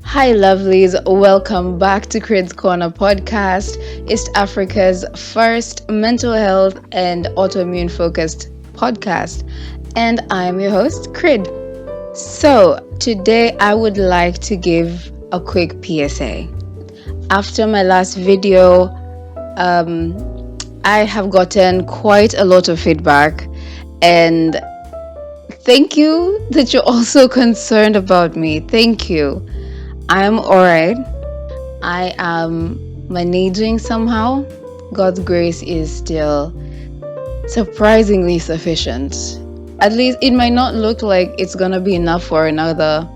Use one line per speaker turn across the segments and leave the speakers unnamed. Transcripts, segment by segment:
Hi, lovelies. Welcome back to Crid's Corner podcast, East Africa's first mental health and autoimmune focused podcast. And I'm your host, Crid. So, today I would like to give a quick PSA. After my last video, I have gotten quite a lot of feedback, and thank you that you're also concerned about me. Thank you. I'm alright. I am managing somehow. God's grace is still surprisingly sufficient. At least it might not look like it's gonna be enough for another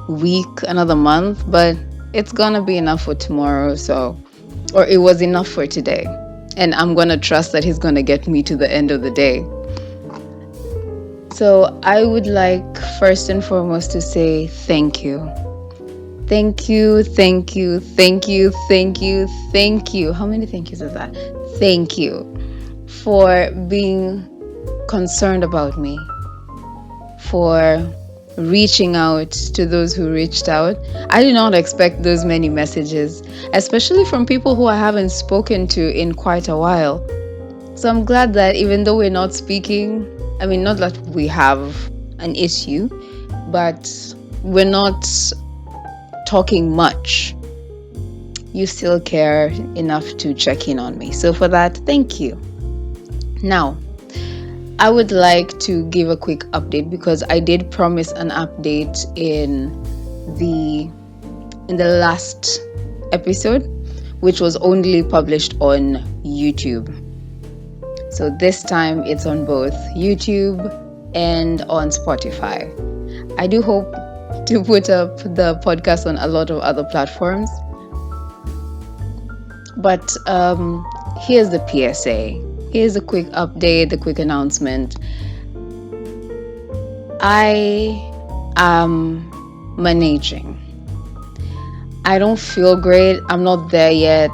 week, another month, but it's gonna be enough for tomorrow, or it was enough for today. And I'm gonna trust that He's gonna get me to the end of the day. So I would like first and foremost to say thank you. Thank you, thank you, thank you, thank you, thank you. How many thank yous is that? Thank you for being concerned about me, for reaching out to those who reached out. I did not expect those many messages, especially from people who I haven't spoken to in quite a while. So I'm glad that even though we're not speaking, not that we have an issue, but we're not talking much, you still care enough to check in on me. So for that, thank you. Now, I would like to give a quick update because I did promise an update in the last episode, which was only published on YouTube. So this time it's on both YouTube and on Spotify. I do hope to put up the podcast on a lot of other platforms. But here's the PSA. Here's a quick update, the quick announcement. I am managing. I don't feel great. I'm not there yet.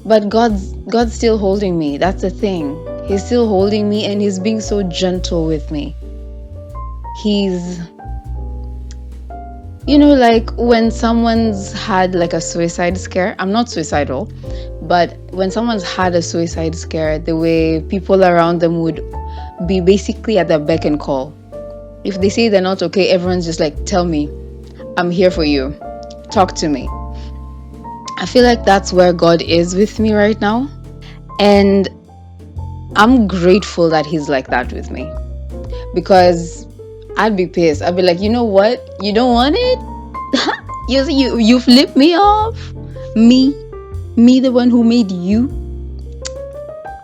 But God's still holding me. That's the thing. He's still holding me, and He's being so gentle with me. He's, like when someone's had like a suicide scare. I'm not suicidal, but when someone's had a suicide scare, the way people around them would be basically at their beck and call. If they say they're not okay, everyone's just like, tell me, I'm here for you. Talk to me. I feel like that's where God is with me right now. And I'm grateful that He's like that with me, because I'd be pissed. I'd be like, you know what? You don't want it? you flipped me off? Me, the one who made you?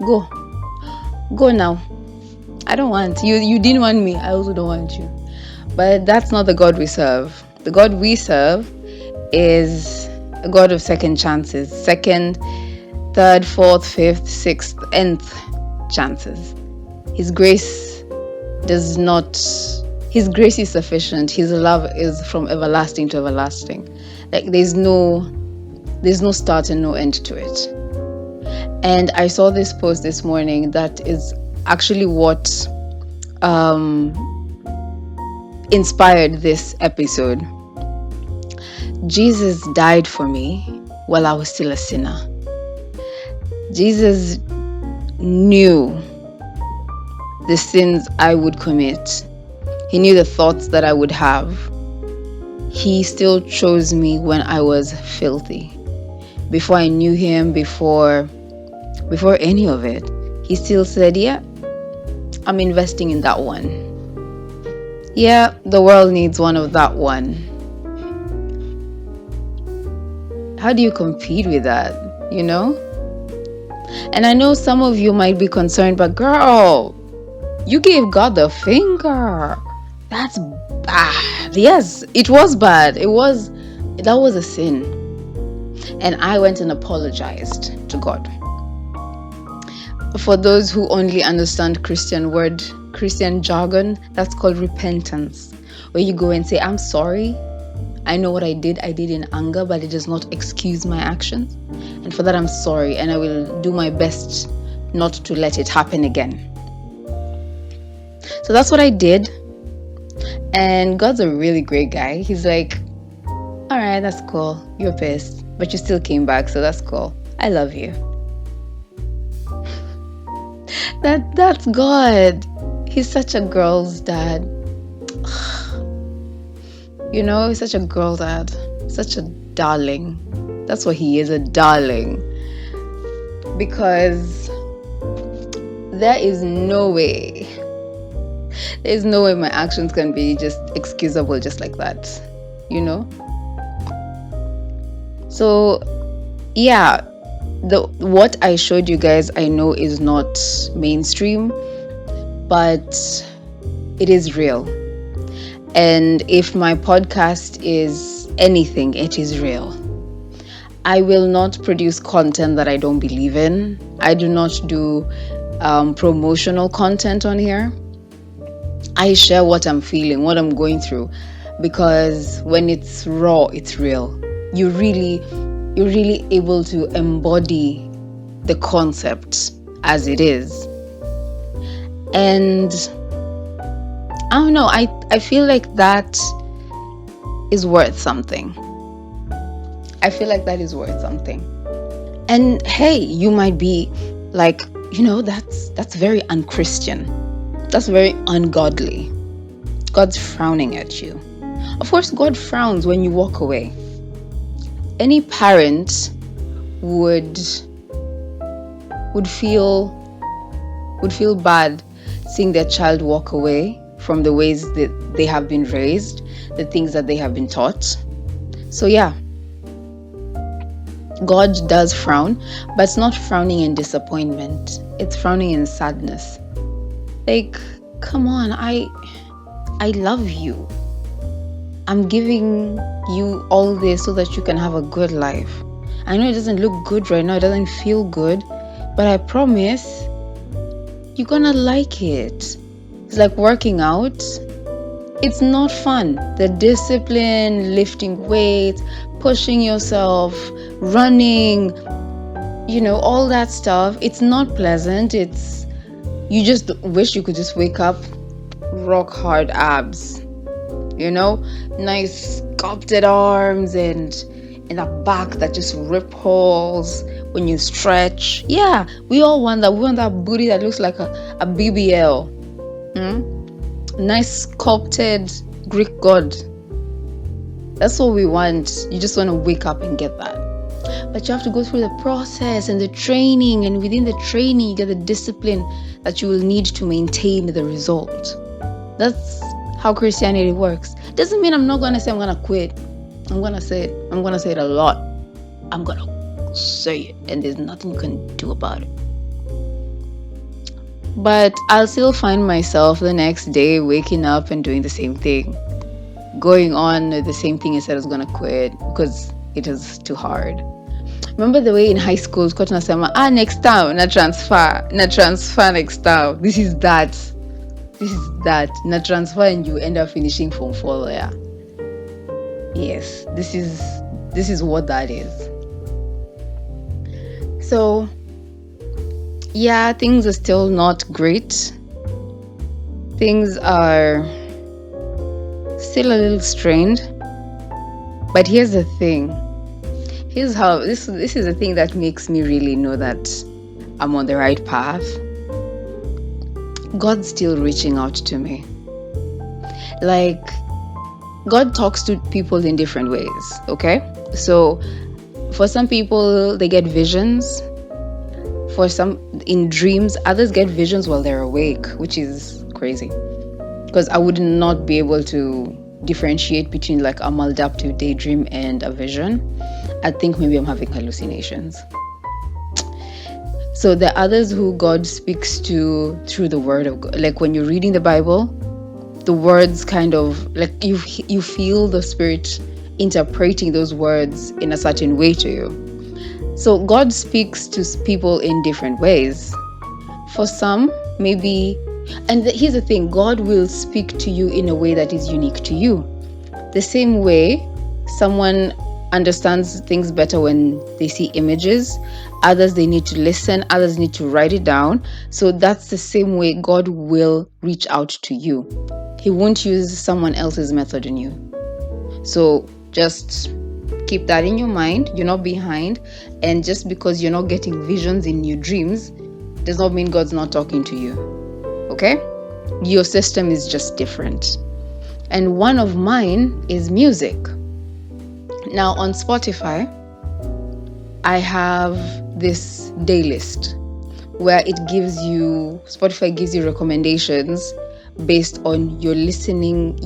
Go now. I don't want you. You didn't want me. I also don't want you. But that's not the God we serve. The God we serve is a God of second chances. Second, third, fourth, fifth, sixth, nth chances. His grace is sufficient. His love is from everlasting to everlasting. Like there's no start and no end to it. And I saw this post this morning that is actually what inspired this episode. Jesus died for me while I was still a sinner. Jesus knew the sins I would commit. He knew the thoughts that I would have. He still chose me when I was filthy. Before I knew Him, before any of it, He still said, yeah, I'm investing in that one. Yeah, the world needs one of that one. How do you compete with that, And I know some of you might be concerned, but girl, you gave God the finger. That's bad. Yes, it was bad. That was a sin. And I went and apologized to God. For those who only understand Christian jargon, that's called repentance. Where you go and say, I'm sorry. I know what I did in anger, but it does not excuse my actions. And for that, I'm sorry. And I will do my best not to let it happen again. So that's what I did. And God's a really great guy. He's like, all right, that's cool. You're pissed, but you still came back, so that's cool. I love you. That's God. He's such a girl's dad. You know, he's such a girl dad. Such a darling. That's what he is, a darling. Because there is no way my actions can be just excusable just like that, you know? So, yeah, what I showed you guys, I know is not mainstream, but it is real. And if my podcast is anything, it is real. I will not produce content that I don't believe in. I do not do promotional content on here. I share what I'm feeling, what I'm going through, because when it's raw, it's real. You're really able to embody the concept as it is. And I don't know, I feel like that is worth something. I feel like that is worth something. And hey, you might be like, that's very unchristian. That's very ungodly. God's frowning at you. Of course, God frowns when you walk away. Any parent would feel bad seeing their child walk away from the ways that they have been raised, the things that they have been taught. So yeah, God does frown, but it's not frowning in disappointment. It's frowning in sadness. Like, come on, I love you. I'm giving you all this so that you can have a good life. I know it doesn't look good right now, it doesn't feel good, but I promise you're gonna like it. It's like working out. It's not fun. The discipline, lifting weights, pushing yourself, running, all that stuff. It's not pleasant. You just wish you could just wake up, rock hard abs, nice sculpted arms and a back that just ripples when you stretch. Yeah, we all want that. We want that booty that looks like a BBL. Nice sculpted Greek god. That's what we want. You just want to wake up and get that. But you have to go through the process and the training, and within the training you get the discipline that you will need to maintain the result. That's how Christianity works. Doesn't mean I'm not going to say I'm going to quit. I'm going to say it. I'm going to say it a lot. I'm going to say it, and there's nothing you can do about it. But I'll still find myself the next day waking up and doing the same thing. Going on the same thing. I said I was going to quit because it was too hard. Remember the way in high school, coach nasema, next time, na transfer next time. This is that. Na transfer, and you end up finishing Form 4 there. Yes, this is what that is. So, yeah, things are still not great. Things are still a little strained. But here's the thing. Here's how this is the thing that makes me really know that I'm on the right path. God's still reaching out to me. Like, God talks to people in different ways, okay? So for some people, they get visions. For some, in dreams. Others get visions while they're awake, which is crazy. Because I would not be able to differentiate between like a maladaptive daydream and a vision. I think maybe I'm having hallucinations. So there are others who God speaks to through the word of God. Like when you're reading the Bible, the words kind of like you feel the Spirit interpreting those words in a certain way to you. So God speaks to people in different ways. For some, maybe, and here's the thing, God will speak to you in a way that is unique to you. The same way someone understands things better when they see images. Others, they need to listen. Others need to write it down. So that's the same way God will reach out to you. He won't use someone else's method in you. So just keep that in your mind. You're not behind. And just because you're not getting visions in your dreams does not mean God's not talking to you. Okay? Your system is just different. And one of mine is music. Now on Spotify, I have this day list where Spotify gives you recommendations based on your listenings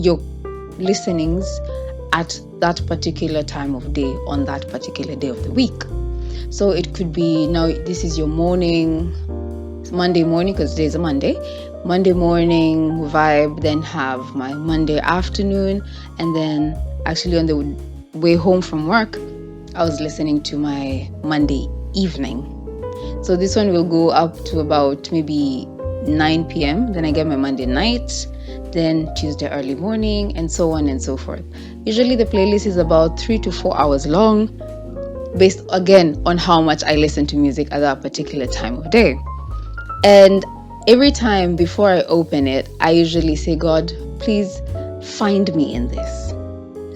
at that particular time of day on that particular day of the week. So it could be, now this is your Monday morning, because today's a Monday morning vibe, then have my Monday afternoon, and then actually on the way home from work, I was listening to my Monday evening. So this one will go up to about maybe 9 p.m. Then I get my Monday night, then Tuesday early morning, and so on and so forth. Usually the playlist is about 3 to 4 hours long, based again on how much I listen to music at that particular time of day. And every time before I open it, I usually say, God, please find me in this.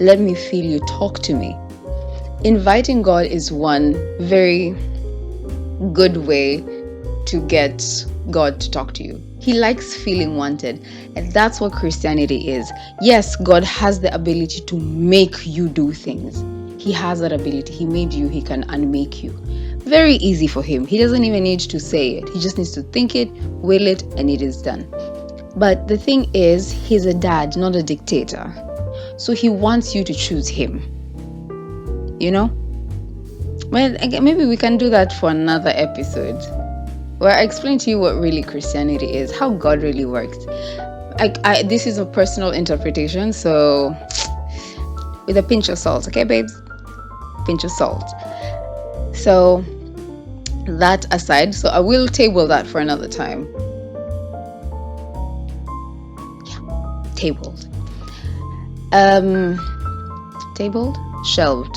Let me feel you, talk to me. Inviting God is one very good way to get God to talk to you. He likes feeling wanted, and that's what Christianity is. Yes, God has the ability to make you do things. He has that ability. He made you, he can unmake you. Very easy for him. He doesn't even need to say it. He just needs to think it, will it, and it is done. But the thing is, he's a dad, not a dictator. So he wants you to choose him. You know? Well, maybe we can do that for another episode, where I explain to you what really Christianity is, how God really works. This is a personal interpretation, so with a pinch of salt, okay, babes? Pinch of salt. So that aside, so I will table that for another time. Yeah, tabled. Tabled? Shelved.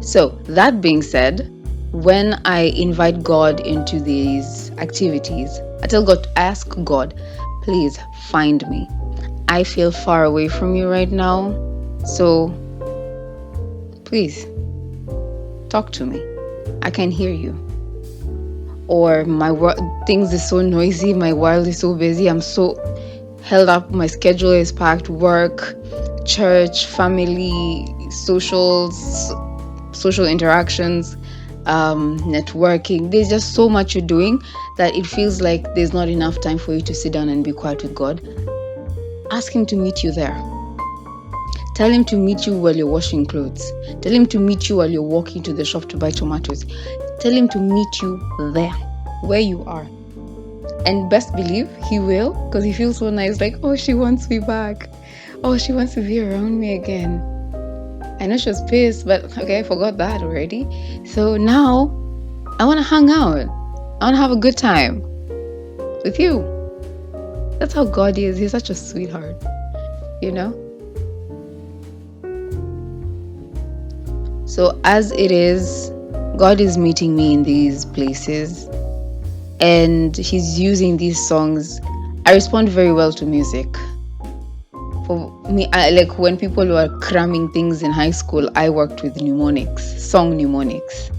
So that being said, when I invite God into these activities, I ask God, please find me. I feel far away from you right now, so please talk to me. I can hear you. Or things are so noisy, my world is so busy, I'm so held up, my schedule is packed, work, church, family, social interactions, networking. There's just so much you're doing that it feels like there's not enough time for you to sit down and be quiet with God. Ask him to meet you there. Tell him to meet you while you're washing clothes. Tell him to meet you while you're walking to the shop to buy tomatoes. Tell him to meet you there, where you are. And best believe he will, because he feels so nice, like, oh, she wants me back. Oh, she wants to be around me again. I know she was pissed, but okay, I forgot that already. So now I want to hang out. I want to have a good time with you. That's how God is. He's such a sweetheart, you know? So as it is, God is meeting me in these places and he's using these songs. I respond very well to music. For me, like when people were cramming things in high school, I worked with song mnemonics.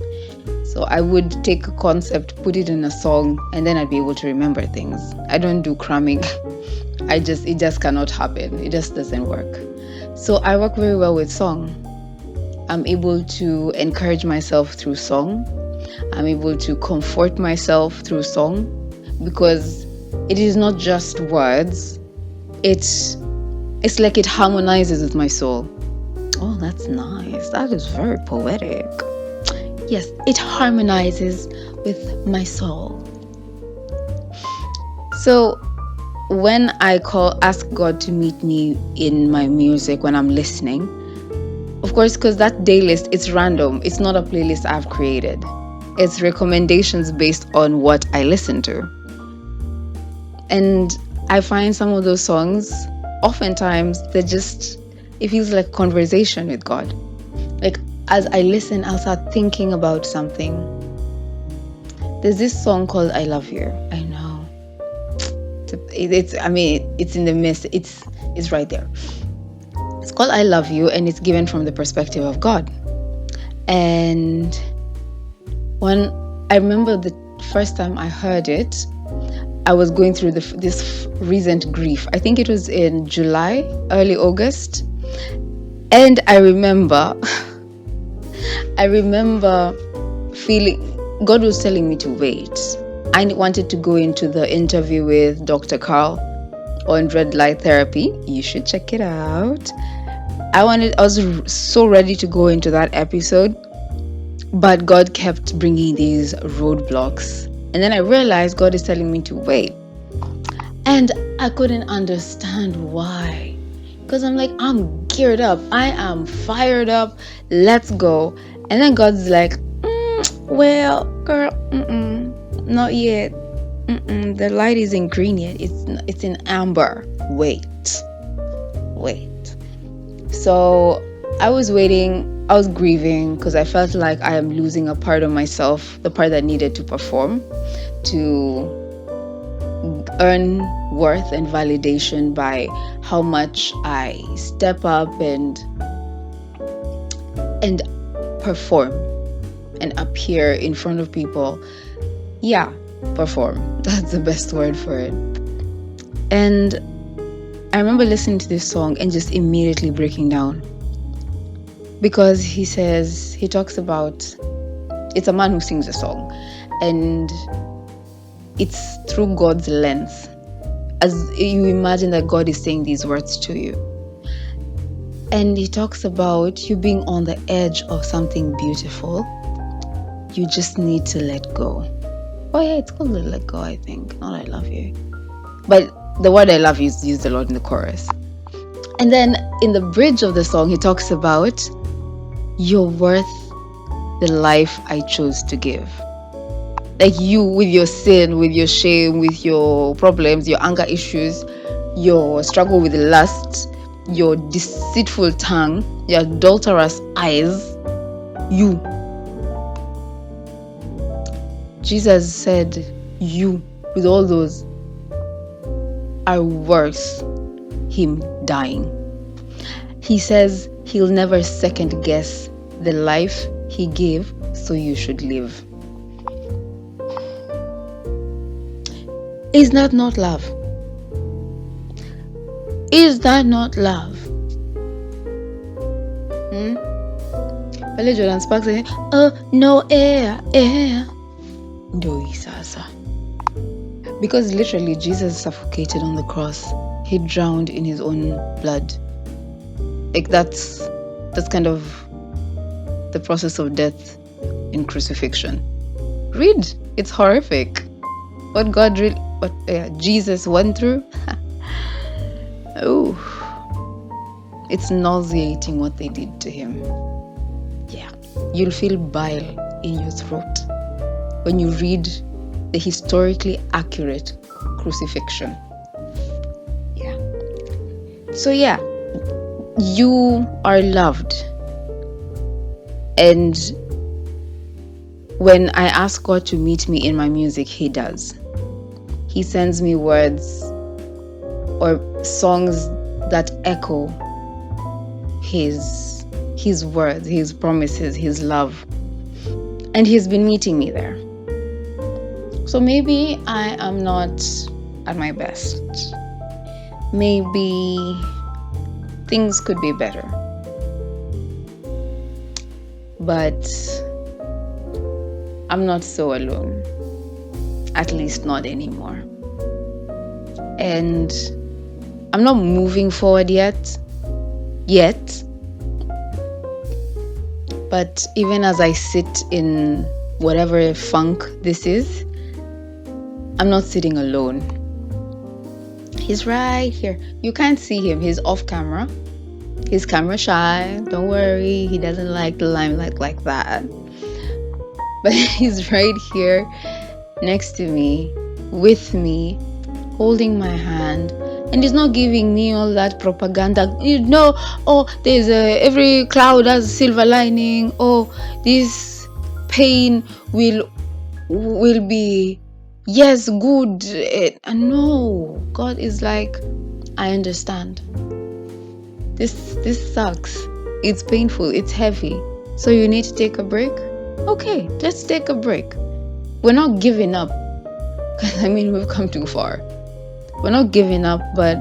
So I would take a concept, put it in a song, and then I'd be able to remember things. I don't do cramming. It just cannot happen. It just doesn't work. So I work very well with song. I'm able to encourage myself through song. I'm able to comfort myself through song, because it is not just words. It's like it harmonizes with my soul. Oh, that's nice. That is very poetic. Yes, it harmonizes with my soul. So when I ask God to meet me in my music when I'm listening, of course, because that day list, it's random. It's not a playlist I've created. It's recommendations based on what I listen to. And I find some of those songs, oftentimes, they're just It feels like conversation with God. Like as I listen, I'll start thinking about something. There's this song called I Love You. I know. It's in the midst. It's right there. It's called I Love You, and it's given from the perspective of God. And when I remember the first time I heard it, I was going through this recent grief. I think it was in July, early August. And I remember feeling God was telling me to wait. I wanted to go into the interview with Dr. Carl on red light therapy. You should check it out. I was so ready to go into that episode, but God kept bringing these roadblocks. And then I realized God is telling me to wait. And I couldn't understand why. Because I'm like, I'm geared up. I am fired up. Let's go. And then God's like, well, girl, not yet. The light isn't green yet. It's in amber. Wait. So I was waiting. I was grieving because I felt like I am losing a part of myself, the part that needed to perform, to earn worth and validation by how much I step up and perform and appear in front of people. Yeah, perform. That's the best word for it. And I remember listening to this song and just immediately breaking down. Because he talks about, it's a man who sings a song, and it's through God's lens. As you imagine that God is saying these words to you. And he talks about you being on the edge of something beautiful. You just need to let go. Oh yeah, it's called let go, I think. Not I love you. But the word I love you is used a lot in the chorus. And then in the bridge of the song, he talks about you're worth the life I chose to give. Like you, with your sin, with your shame, with your problems, your anger issues, your struggle with lust, your deceitful tongue, your adulterous eyes, you. Jesus said, you, with all those, are worth him dying. He says he'll never second guess the life he gave, so you should live. Is that not love? Is that not love? Pale Jordan Sparks saying, oh no, air. Because literally Jesus suffocated on the cross. He drowned in his own blood. Like that's kind of the process of death in crucifixion. Read, it's horrific. What Jesus went through. Oh, it's nauseating what they did to him. Yeah, you'll feel bile in your throat when you read the historically accurate crucifixion. Yeah. So yeah, you are loved. And when I ask God to meet me in my music, he does. He sends me words or songs that echo his words, his promises, his love. And he's been meeting me there. So maybe I am not at my best. Maybe things could be better. But I'm not so alone. At least not anymore. And I'm not moving forward yet. But even as I sit in whatever funk this is, I'm not sitting alone. He's right here. You can't see him. He's off camera. He's camera shy. Don't worry. He doesn't like the limelight like that. But he's right here next to me, with me, holding my hand, And he's not giving me all that propaganda. There's every cloud has a silver lining. This pain will be, yes, good. No, God is like, I understand. This sucks. It's painful. It's heavy. So you need to take a break? Okay, let's take a break. We're not giving up. We've come too far. We're not giving up, but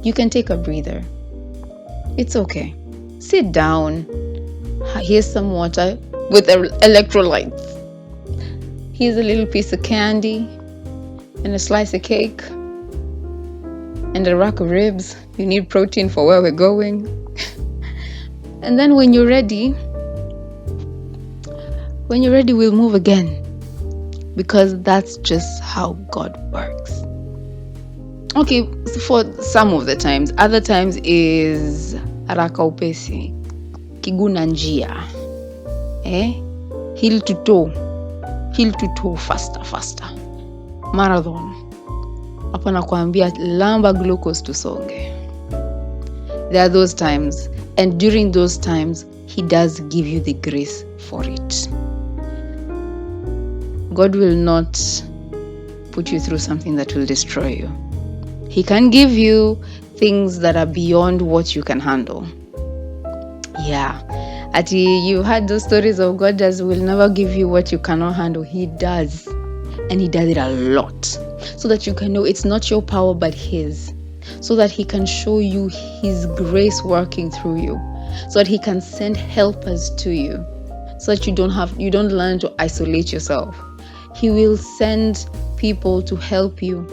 you can take a breather. It's okay. Sit down. Here's some water with electrolytes. Here's a little piece of candy and a slice of cake and a rack of ribs. You need protein for where we're going. And then when you're ready, we'll move again. Because that's just how God works. Okay, for some of the times. Other times is haraka upesi, kiguna njia, heel to toe, faster, marathon. Hapa nakwambia lamba glucose tusonge. There are those times, and during those times, He does give you the grace for it. God will not put you through something that will destroy you. He can give you things that are beyond what you can handle. Yeah. You heard those stories of God will never give you what you cannot handle. He does. And He does it a lot. So that you can know it's not your power but His. So that He can show you His grace working through you. So that He can send helpers to you. So that you don't learn to isolate yourself. He will send people to help you,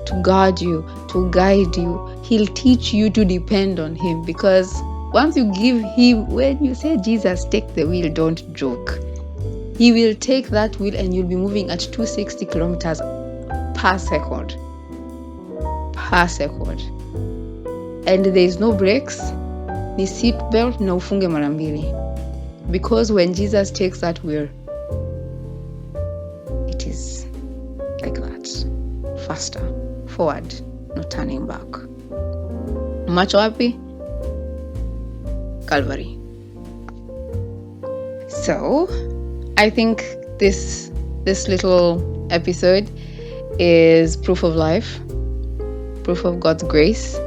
to guard you, to guide you. He'll teach you to depend on Him, because once you give Him, when you say, Jesus, take the wheel, don't joke. He will take that wheel and you'll be moving at 260 kilometers per second. And there is no brakes, ni seat belt, na ufunge mara mbili. Because when Jesus takes that wheel, it is like that. Faster, forward, no turning back. Macho wapi? Calvary. So, I think this little episode is proof of life, proof of God's grace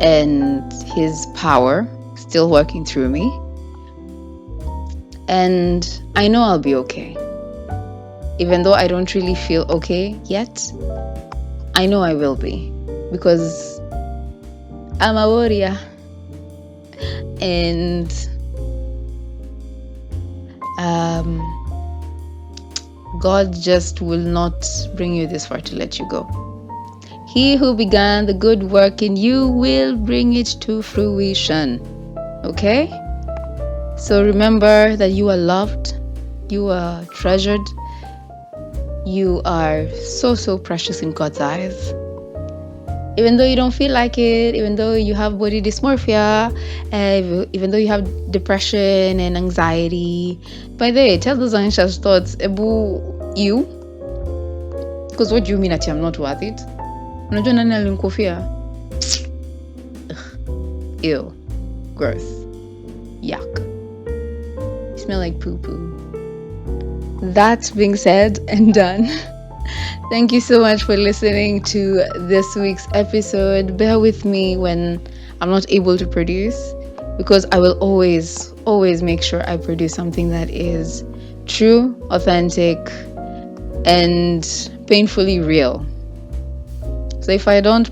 and His power still working through me. And I know I'll be okay. Even though I don't really feel okay yet, I know I will be, because I'm a warrior. And God just will not bring you this far to let you go. He who began the good work in you will bring it to fruition. Okay? So remember that you are loved, you are treasured, you are so, so precious in God's eyes. Even though you don't feel like it, even though you have body dysmorphia, even though you have depression and anxiety. By the way, tell those anxious thoughts, you. Because what do you mean that I'm not worth it? Unajua nani alinikufia? Ew. Gross. Yuck. You smell like poo-poo. That being said and done, thank you so much for listening to this week's episode. Bear with me when I'm not able to produce, because I will always make sure I produce something that is true, authentic, and painfully real. So if I don't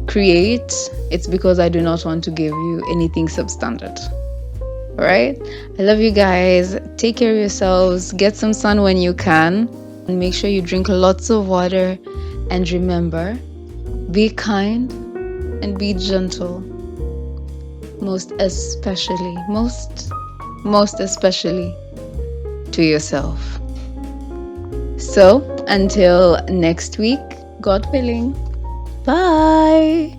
create, it's because I do not want to give you anything substandard. Alright? I love you guys. Take care of yourselves. Get some sun when you can. And make sure you drink lots of water. And remember, be kind and be gentle. Most especially to yourself. So, until next week, God willing. Bye.